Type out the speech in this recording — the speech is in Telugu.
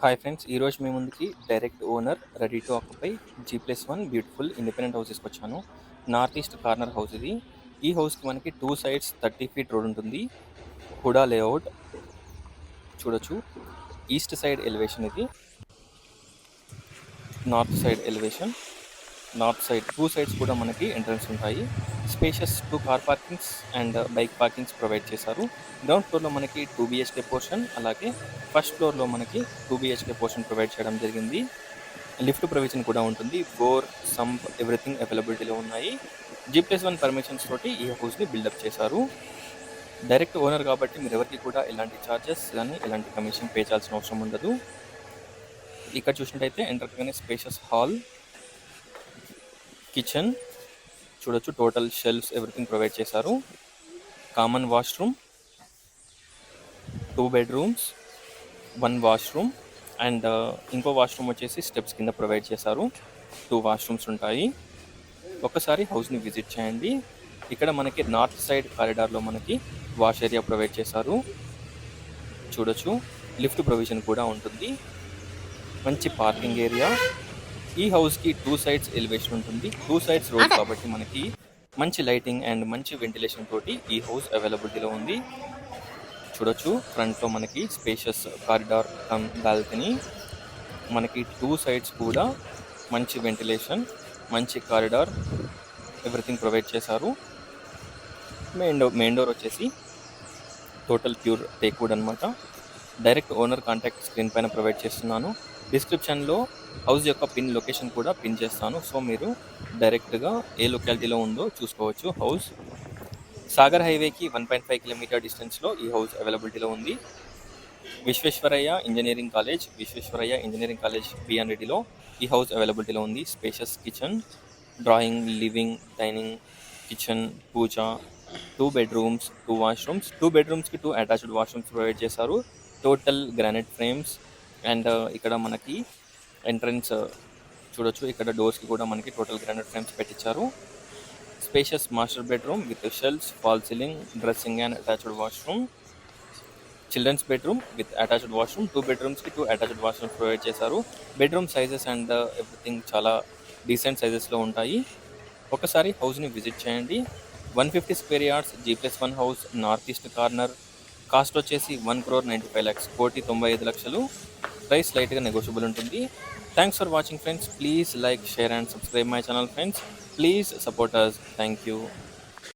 హాయ్ ఫ్రెండ్స్, ఈరోజు మీ ముందుకి direct owner ready to occupy G+1 beautiful independent house తీసుకొచ్చాను. నార్త్ ఈస్ట్ కార్నర్ హౌస్ ఇది. ఈ హౌస్కి మనకి 2 సైడ్స్ 30 ఫీట్ రోడ్ ఉంటుంది. హుడా లేఅవుట్ చూడొచ్చు. ఈస్ట్ సైడ్ ఎలివేషన్ ఇది, north side elevation. North side 2 sides కూడా మనకి ఎంట్రన్స్ ఉంటాయి. Spacious 2 car parkings and bike parkings provide చేశారు. గ్రౌండ్ ఫ్లోర్లో మనకి 2 BHK పోర్షన్, అలాగే ఫస్ట్ ఫ్లోర్లో మనకి 2 BHK పోర్షన్ ప్రొవైడ్ చేయడం జరిగింది. లిఫ్ట్ ప్రొవిజన్ కూడా ఉంటుంది. బోర్, సంప్ ఎవ్రీథింగ్ అవైలబిలిటీలో ఉన్నాయి. G+1 పర్మిషన్స్ తోటి ఈ హౌస్ని బిల్డప్ చేశారు. డైరెక్ట్ ఓనర్ కాబట్టి మీరు ఎవరికి కూడా ఎలాంటి ఛార్జెస్ కానీ ఎలాంటి కమిషన్ పే చేయాల్సిన అవసరం ఉండదు. ఇక్కడ చూసినట్టయితే ఎంటర్ గానే స్పేషియస్ హాల్, కిచెన్ చూడొచ్చు. టోటల్ షెల్ఫ్స్ ఎవ్రీథింగ్ ప్రొవైడ్ చేశారు. Common washroom, 2 bedrooms, 1 washroom and ఇంకో వాష్రూమ్ వచ్చేసి స్టెప్స్ కింద ప్రొవైడ్ చేశారు. 2 వాష్రూమ్స్ ఉంటాయి. ఒక్కసారి హౌస్ని విజిట్ చేయండి. ఇక్కడ మనకి నార్త్ సైడ్ కారిడార్లో మనకి వాష్ ఏరియా ప్రొవైడ్ చేశారు. చూడొచ్చు. లిఫ్ట్ ప్రొవిజన్ కూడా ఉంటుంది. మంచి పార్కింగ్ ఏరియా. ఈ హౌస్కి 2 సైడ్స్ ఎలివేషన్ ఉంటుంది. 2 సైడ్స్ రోడ్ కాబట్టి మనకి మంచి లైటింగ్ అండ్ మంచి వెంటిలేషన్ తోటి ఈ హౌస్ అవైలబిలిటీలో ఉంది. చూడొచ్చు. ఫ్రంట్లో మనకి స్పేషియస్ కారిడార్ కమ్ బాల్కనీ. మనకి 2 సైడ్స్ కూడా మంచి వెంటిలేషన్, మంచి కారిడార్ ఎవ్రీథింగ్ ప్రొవైడ్ చేశారు. మెయిన్ డోర్ వచ్చేసి టోటల్ ప్యూర్ టేక్వుడ్ అనమాట. డైరెక్ట్ ఓనర్ కాంటాక్ట్ స్క్రీన్ పైన ప్రొవైడ్ చేస్తున్నాను. డిస్క్రిప్షన్లో హౌస్ యొక్క పిన్ లొకేషన్ కూడా పిన్ చేస్తాను. సో మీరు డైరెక్ట్గా ఏ లొకాలిటీలో ఉందో చూసుకోవచ్చు. హౌస్ సాగర్ హైవేకి 1.5 కిలోమీటర్ డిస్టెన్స్లో ఈ హౌస్ అవైలబిలిటీలో ఉంది. విశ్వేశ్వరయ్య ఇంజనీరింగ్ కాలేజ్ బిఎన్ రెడ్డిలో ఈ హౌస్ అవైలబిలిటీలో ఉంది. Spacious kitchen, drawing, living, dining, kitchen, puja, 2 bedrooms, 2 washrooms. 2 బెడ్రూమ్స్కి 2 అటాచ్డ్ వాష్రూమ్స్ ప్రొవైడ్ చేశారు. టోటల్ గ్రానైట్ ఫ్రేమ్స్ అండ్ ఇక్కడ మనకి ఎంట్రన్స్ చూడొచ్చు. ఇక్కడ డోర్స్కి కూడా మనకి టోటల్ గ్రానైట్ ఫ్రేమ్స్ పెట్టించారు. Spacious master bedroom with shelves, fall ceiling, dressing and attached washroom. Children's bedroom with attached washroom. 2 బెడ్రూమ్స్కి 2 అటాచ్డ్ వాష్రూమ్స్ ప్రొవైడ్ చేశారు. బెడ్రూమ్ సైజెస్ అండ్ ఎవ్రీథింగ్ చాలా డీసెంట్ సైజెస్లో ఉంటాయి. ఒకసారి హౌస్ని విజిట్ చేయండి. 150 square yards G+1 house, north east corner. Cost వచ్చేసి 1,95 lakhs, 1,95,00,000. ప్రైస్ లైట్గా నెగోషియబుల్ ఉంటుంది. Thanks for watching friends. Please like, share and subscribe my channel friends. Please support us. Thank you.